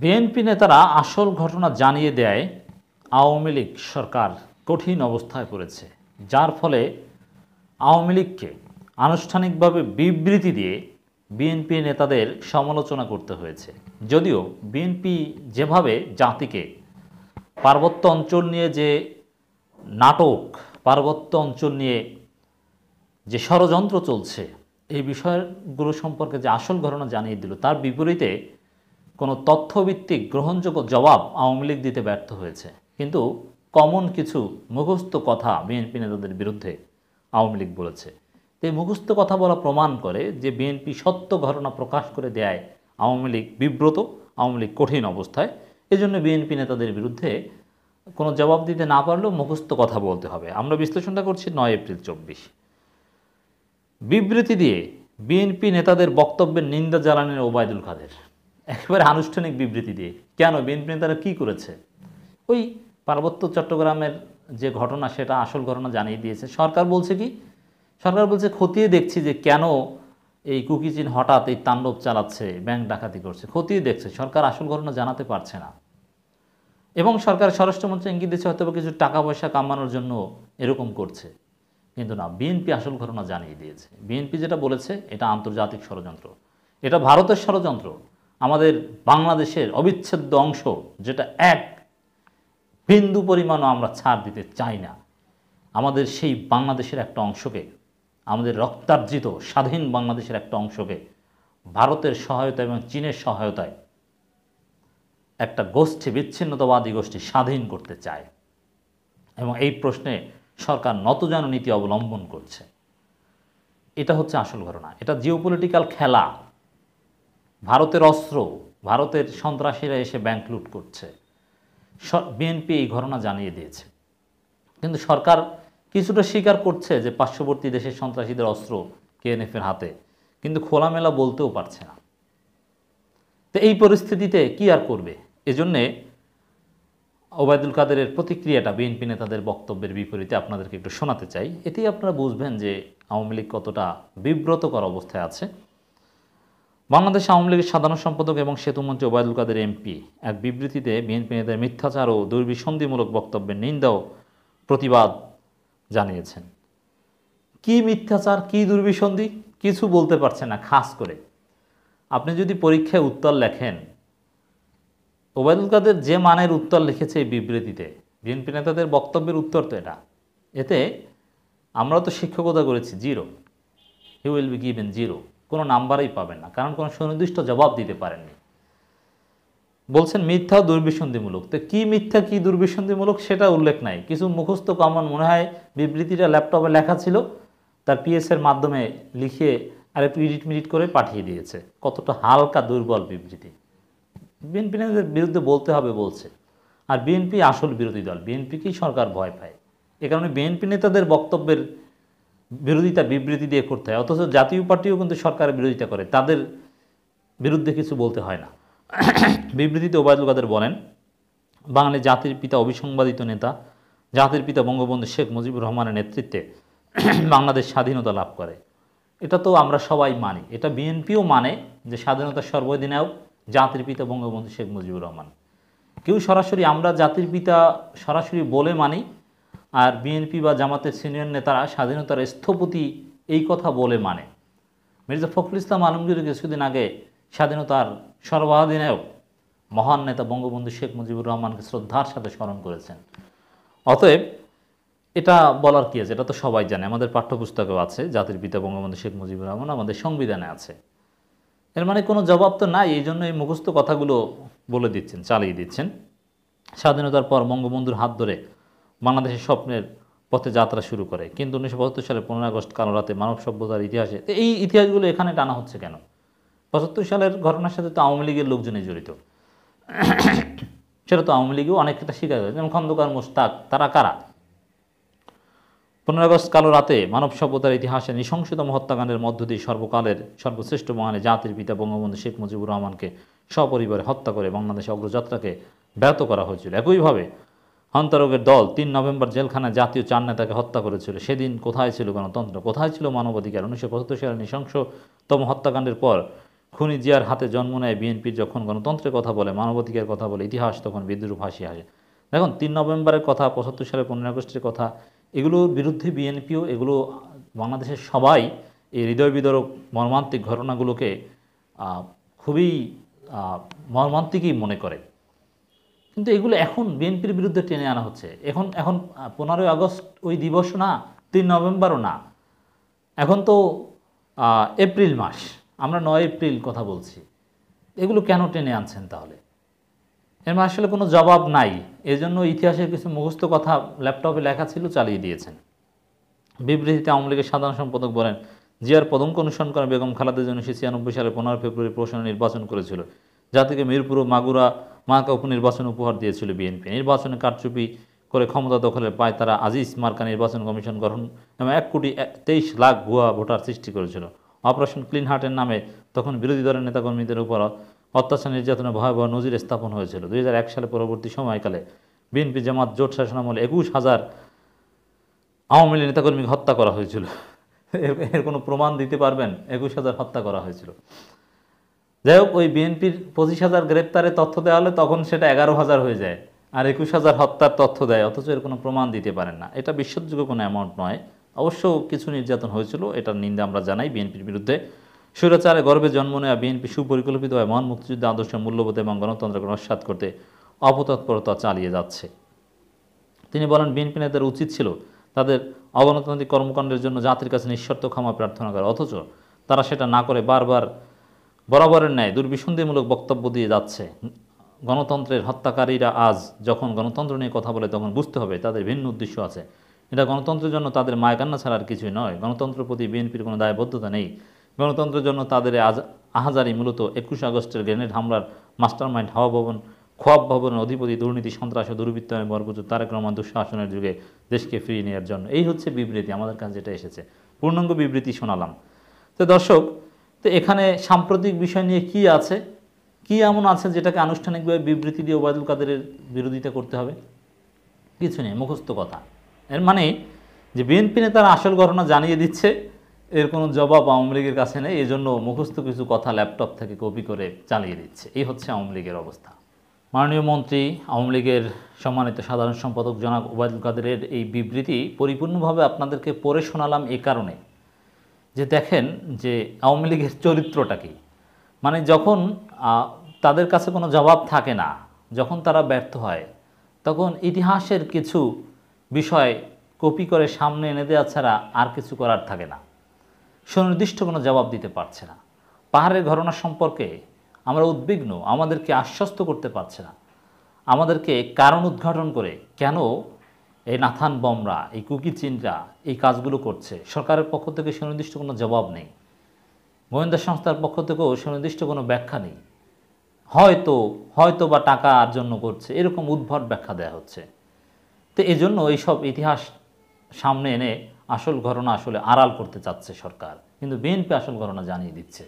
BNP নেতারা আসল ঘটনা জানিয়ে দেয় আওয়ামী লীগ সরকার কঠিন অবস্থায় পড়েছে, যার ফলে আওয়ামী লীগকে আনুষ্ঠানিকভাবে বিবৃতি দিয়ে বিএনপি নেতাদের সমালোচনা করতে হয়েছে। যদিও বিএনপি যেভাবে জাতিকে পার্বত্য অঞ্চল নিয়ে যে নাটক, পার্বত্য অঞ্চল নিয়ে যে ষড়যন্ত্র চলছে, এই বিষয়গুলো সম্পর্কে যে আসল ঘটনা জানিয়ে দিল, তার বিপরীতে কোনো তথ্যভিত্তিক গ্রহণযোগ্য জবাব আওয়ামী লীগ দিতে ব্যর্থ হয়েছে। কিন্তু কমন কিছু মুখস্থ কথা বিএনপি নেতাদের বিরুদ্ধে আওয়ামী লীগ বলেছে। এই মুখস্থ কথা বলা প্রমাণ করে যে বিএনপি সত্য ঘটনা প্রকাশ করে দেয় আওয়ামী লীগ বিব্রত, আওয়ামী লীগ কঠিন অবস্থায়। এজন্য বিএনপি নেতাদের বিরুদ্ধে কোনো জবাব দিতে না পারলেও মুখস্থ কথা বলতে হবে। আমরা বিশ্লেষণটা করছি 9 এপ্রিল 24। বিবৃতি দিয়ে বিএনপি নেতাদের বক্তব্যের নিন্দা জানালেন ওবায়দুল কাদের, একেবারে আনুষ্ঠানিক বিবৃতি দিয়ে। কেন? বিএনপি নেতারা কী করেছে? ওই পার্বত্য চট্টগ্রামের যে ঘটনা, সেটা আসল ঘটনা জানিয়ে দিয়েছে। সরকার বলছে কি? সরকার বলছে খতিয়ে দেখছি যে কেন এই কুকিচিন হঠাৎ এই তাণ্ডব চালাচ্ছে, ব্যাংক ডাকাতি করছে, খতিয়ে দেখছে। সরকার আসল ঘটনা জানাতে পারছে না। এবং সরকার স্বরাষ্ট্রমন্ত্রী ইঙ্গিত দিচ্ছে হয়তো কিছু টাকা পয়সা কামানোর জন্য এরকম করছে। কিন্তু না, বিএনপি আসল ঘটনা জানিয়ে দিয়েছে। বিএনপি যেটা বলেছে এটা আন্তর্জাতিক ষড়যন্ত্র, এটা ভারতের ষড়যন্ত্র। আমাদের বাংলাদেশের অবিচ্ছেদ্য অংশ, যেটা এক বিন্দু পরিমাণও আমরা ছাড় দিতে চাই না, আমাদের সেই বাংলাদেশের একটা অংশকে, আমাদের রক্তার্জিত স্বাধীন বাংলাদেশের একটা অংশকে ভারতের সহায়তা এবং চীনের সহায়তায় একটা গোষ্ঠী, বিচ্ছিন্নতাবাদী গোষ্ঠী স্বাধীন করতে চায়। এবং এই প্রশ্নে সরকার নতজানু নীতি অবলম্বন করছে। এটা হচ্ছে আসল ঘটনা। এটা জিওপলিটিক্যাল খেলা। ভারতের অস্ত্র, ভারতের সন্ত্রাসীরা এসে ব্যাংক লুট করছে। বিএনপি এই ঘটনা জানিয়ে দিয়েছে। কিন্তু সরকার কিছুটা স্বীকার করছে যে পার্শ্ববর্তী দেশের সন্ত্রাসীদের অস্ত্র কেএনএফের হাতে, কিন্তু খোলামেলা বলতেও পারছে না। তো এই পরিস্থিতিতে কি আর করবে? এজন্যে ওবায়দুল কাদেরের প্রতিক্রিয়াটা বিএনপি নেতাদের বক্তব্যের বিপরীতে আপনাদেরকে একটু শোনাতে চাই। এতেই আপনারা বুঝবেন যে আওয়ামী লীগ কতটা বিব্রতকর অবস্থায় আছে। বাংলাদেশ আওয়ামী লীগের সাধারণ সম্পাদক এবং সেতুমন্ত্রী ওবায়দুল কাদের এমপি এক বিবৃতিতে বিএনপি নেতাদের মিথ্যাচার ও দুর্বিসন্ধিমূলক বক্তব্যের নিন্দা ও প্রতিবাদ জানিয়েছেন। কি মিথ্যাচার, কি দুর্বিসন্ধি, কিছু বলতে পারছে না। খাস করে আপনি যদি পরীক্ষায় উত্তর লেখেন, ওবায়দুল কাদের যে মানের উত্তর লিখেছে এই বিবৃতিতে, বিএনপি নেতাদের বক্তব্যের উত্তর তো এটা। এতে আমরা তো শিক্ষকতা করেছি, 0, হি উইল বি গিভেন 0, কোনো নাম্বারই পাবেন না, কারণ কোনো সুনির্দিষ্ট জবাব দিতে পারেননি। বলছেন মিথ্যা ও দুর্বিসন্ধিমূলক। তো কি মিথ্যা, কি দুর্বিসন্ধিমূলক সেটা উল্লেখ নাই। কিছু মুখস্থ কমন মনে হয় বিবৃতিটা ল্যাপটপে লেখা ছিল, তার পিএসের মাধ্যমে লিখিয়ে আর একটু এডিট মিডিট করে পাঠিয়ে দিয়েছে। কতটা হালকা দুর্বল বিবৃতি। বিএনপি নেতাদের বিরুদ্ধে বলতে হবে বলছে। আর বিএনপি আসল বিরোধী দল, বিএনপিকেই সরকার ভয় পায়। এ কারণে বিএনপি নেতাদের বক্তব্যের বিরোধিতা বিবৃতি দিয়ে করতে হয়। অথচ জাতীয় পার্টিও কিন্তু সরকারের বিরোধিতা করে, তাদের বিরুদ্ধে কিছু বলতে হয় না। বিবৃতিতে ওবায়দুল কাদের বলেন, বাঙালি জাতির পিতা অবিসংবাদিত নেতা, জাতির পিতা বঙ্গবন্ধু শেখ মুজিবুর রহমানের নেতৃত্বে বাংলাদেশ স্বাধীনতা লাভ করে। এটা তো আমরা সবাই মানি, এটা বিএনপিও মানে যে স্বাধীনতার সর্বদিনেও জাতির পিতা বঙ্গবন্ধু শেখ মুজিবুর রহমান। কেউ সরাসরি আমরা জাতির পিতা সরাসরি বলে মানি, আর বিএনপি বা জামাতের সিনিয়র নেতারা স্বাধীনতার স্থপতি এই কথা বলে মানে। মির্জা ফখরুল ইসলাম আলমগীর কিছুদিন আগে স্বাধীনতার সর্বাধিনায়ক মহান নেতা বঙ্গবন্ধু শেখ মুজিবুর রহমানকে শ্রদ্ধার সাথে স্মরণ করেছেন। অতএব এটা বলার কি আছে? এটা তো সবাই জানে, আমাদের পাঠ্যপুস্তকেও আছে, জাতির পিতা বঙ্গবন্ধু শেখ মুজিবুর রহমান আমাদের সংবিধানে আছে। এর মানে কোনো জবাব তো নাই, এই জন্য এই মুখস্থ কথাগুলো বলে দিচ্ছেন, চালিয়ে দিচ্ছেন। স্বাধীনতার পর বঙ্গবন্ধুর হাত ধরে বাংলাদেশের স্বপ্নের পথে যাত্রা শুরু করে, কিন্তু 1975 সালে 15 আগস্ট কালো রাতে মানব সভ্যতার ইতিহাসে, এই ইতিহাসগুলো এখানে টানা হচ্ছে কেন? 75 সালের ঘটনার সাথে তো আওয়ামী লীগের লোকজনই জড়িত। সেটা তো আওয়ামী লীগও অনেকটা স্বীকার করে, যেমন খন্দকার, মোশতাক, তারা কারা? 15 আগস্ট কালো রাতে মানব সভ্যতার ইতিহাসে নৃশংসতম হত্যাকাণ্ডের মধ্য দিয়ে সর্বকালের সর্বশ্রেষ্ঠ বাঙালি জাতির পিতা বঙ্গবন্ধু শেখ মুজিবুর রহমানকে সপরিবারে হত্যা করে বাংলাদেশের অগ্রযাত্রাকে ব্যাহত করা হয়েছিল। একইভাবে হন্তারকের দল 3 নভেম্বর জেলখানায় জাতীয় 4 নেতাকে হত্যা করেছিল। সেদিন কোথায় ছিল গণতন্ত্র, কোথায় ছিল মানবাধিকার? 1975 সালের নৃশংসতম হত্যাকাণ্ডের পর খুনি জিয়ার হাতে জন্ম নেয় বিএনপির যখন গণতন্ত্রের কথা বলে, মানবাধিকারের কথা বলে, ইতিহাস তখন বিদ্রুপ হাসি হাসে। দেখুন ৩ নভেম্বরের কথা, ৭৫ সালে ১৫ আগস্টের কথা, এগুলোর বিরুদ্ধে বিএনপিও, এগুলো বাংলাদেশের সবাই এই হৃদয় বিদারক মর্মান্তিক ঘটনাগুলোকে খুবই মর্মান্তিকই মনে করে। কিন্তু এগুলো এখন বিএনপির বিরুদ্ধে টেনে আনা হচ্ছে। এখন ১৫ই আগস্ট ওই দিবস না, ৩ নভেম্বরও না, এখন তো এপ্রিল মাস, আমরা ৯ এপ্রিল কথা বলছি। এগুলো কেন টেনে আনছেন তাহলে? এর আসলে কোনো জবাব নাই। এজন্য ইতিহাসের কিছু মুখস্থ কথা ল্যাপটপে লেখা ছিল, চালিয়ে দিয়েছেন। বিবৃতিতে আওয়ামী লীগের সাধারণ সম্পাদক বলেন, জিয়ার পদঙ্ক অনুসরণ করে বেগম খালেদা জিয়া 1996 সালে 15 ফেব্রুয়ারি প্রশাসন নির্বাচন করেছিল, যা থেকে মিরপুর ও মাগুরা মার্কা উপনির্বাচন উপহার দিয়েছিল বিএনপি। নির্বাচনে কারচুপি করে ক্ষমতা দখলের পায় তারা আজিজ মার্কা নির্বাচন কমিশন গঠন এবং 1,23,00,000 ভুয়া ভোটার সৃষ্টি করেছিল। অপারেশন ক্লিন হার্টের নামে তখন বিরোধী দলের নেতাকর্মীদের উপর অত্যাচার নির্যাতনের ভয়াবহ নজির স্থাপন হয়েছিল। 2001 সালে পরবর্তী সময়কালে বিএনপি জামাত জোট শাসনামলে 21,000 আওয়ামী লীগ নেতাকর্মীকে হত্যা করা হয়েছিল। এর কোনো প্রমাণ দিতে পারবেন? 21,000 হত্যা করা হয়েছিল। যাই হোক, ওই বিএনপির 25,000 গ্রেপ্তারের তথ্য দেওয়া হলে তখন সেটা 11,000 হয়ে যায়, আর 21,000 হত্যার তথ্য দেয়, অথচ এর কোনো প্রমাণ দিতে পারেন না। এটা বিশ্বাসযোগ্য কোনো অ্যামাউন্ট নয়। অবশ্য কিছু নির্যাতন হয়েছিল, এটার নিন্দা আমরা জানাই বিএনপির বিরুদ্ধে। স্বৈরাচারে গর্ভে জন্ম নেওয়া বিএনপি সুপরিকল্পিতভাবে মহান মুক্তিযুদ্ধে আদর্শ মূল্যবোধ এবং গণতন্ত্রকে নস্যাৎ করতে অপতৎপরতা চালিয়ে যাচ্ছে। তিনি বলেন, বিএনপি নেতাদের উচিত ছিল তাদের অগণতান্ত্রিক কর্মকাণ্ডের জন্য জাতির কাছে নিঃশর্ত ক্ষমা প্রার্থনা করে, অথচ তারা সেটা না করে বারবার বরাবরের ন্যায় দুর্বিসন্ধিমূলক বক্তব্য দিয়ে যাচ্ছে। গণতন্ত্রের হত্যাকারীরা আজ যখন গণতন্ত্র নিয়ে কথা বলে তখন বুঝতে হবে তাদের ভিন্ন উদ্দেশ্য আছে। এটা গণতন্ত্রের জন্য তাদের মায়কান্না ছাড়া আর কিছুই নয়। গণতন্ত্রের প্রতি বিএনপির কোনো দায়বদ্ধতা নেই। গণতন্ত্রের জন্য তাদের আহাজারি মূলত 21 আগস্টের গ্রেনেড হামলার মাস্টারমাইন্ড খোয়াব ভবনের অধিপতি, দুর্নীতি, সন্ত্রাস ও দুর্বৃত্তায়নে বরপুত্র তারেক রহমান দুঃশাসনের যুগে দেশকে ফিরিয়ে নেওয়ার জন্য। এই হচ্ছে বিবৃতি, আমাদের কাছে যেটা এসেছে। পূর্ণাঙ্গ বিবৃতি শোনালাম। তো দর্শক, তো এখানে সাম্প্রতিক বিষয় নিয়ে কি আছে, কি এমন আছে যেটাকে আনুষ্ঠানিকভাবে বিবৃতি দিয়ে ওবায়দুল কাদেরের বিরোধিতা করতে হবে? কিছু নেই, মুখস্থ কথা। এর মানে যে বিএনপি নেতারা আসল ঘটনা জানিয়ে দিচ্ছে, এর কোনো জবাব আওয়ামী লীগের কাছে নেই, এজন্য মুখস্থ কিছু কথা ল্যাপটপ থেকে কপি করে চালিয়ে দিচ্ছে। এই হচ্ছে আওয়ামী লীগের অবস্থা। মাননীয় মন্ত্রী, আওয়ামী লীগের সম্মানিত সাধারণ সম্পাদক জনাব ওবায়দুল কাদেরের এই বিবৃতি পরিপূর্ণভাবে আপনাদেরকে পড়ে শোনালাম এই কারণে যে দেখেন যে আওয়ামী লীগের চরিত্রটা কি। মানে যখন তাদের কাছে কোনো জবাব থাকে না, যখন তারা ব্যর্থ হয়, তখন ইতিহাসের কিছু বিষয় কপি করে সামনে এনে দেওয়া ছাড়া আর কিছু করার থাকে না। সুনির্দিষ্ট কোনো জবাব দিতে পারছে না। পাহাড়ের ঘটনা সম্পর্কে আমরা উদ্বিগ্ন, আমাদেরকে আশ্বস্ত করতে পারছে না। আমাদেরকে কারণ উদ্ঘাটন করে কেন এই নাথান বমরা, এই কুকিচিনরা এই কাজগুলো করছে, সরকারের পক্ষ থেকে সুনির্দিষ্ট কোনো জবাব নেই। গোয়েন্দা সংস্থার পক্ষ থেকেও সুনির্দিষ্ট কোনো ব্যাখ্যা নেই। হয়তো বা টাকার জন্য করছে, এরকম উদ্ভট ব্যাখ্যা দেওয়া হচ্ছে। তো এজন্য এইসব ইতিহাস সামনে এনে আসল ঘটনা আসলে আড়াল করতে চাচ্ছে সরকার, কিন্তু বিএনপি আসল ঘটনা জানিয়ে দিচ্ছে।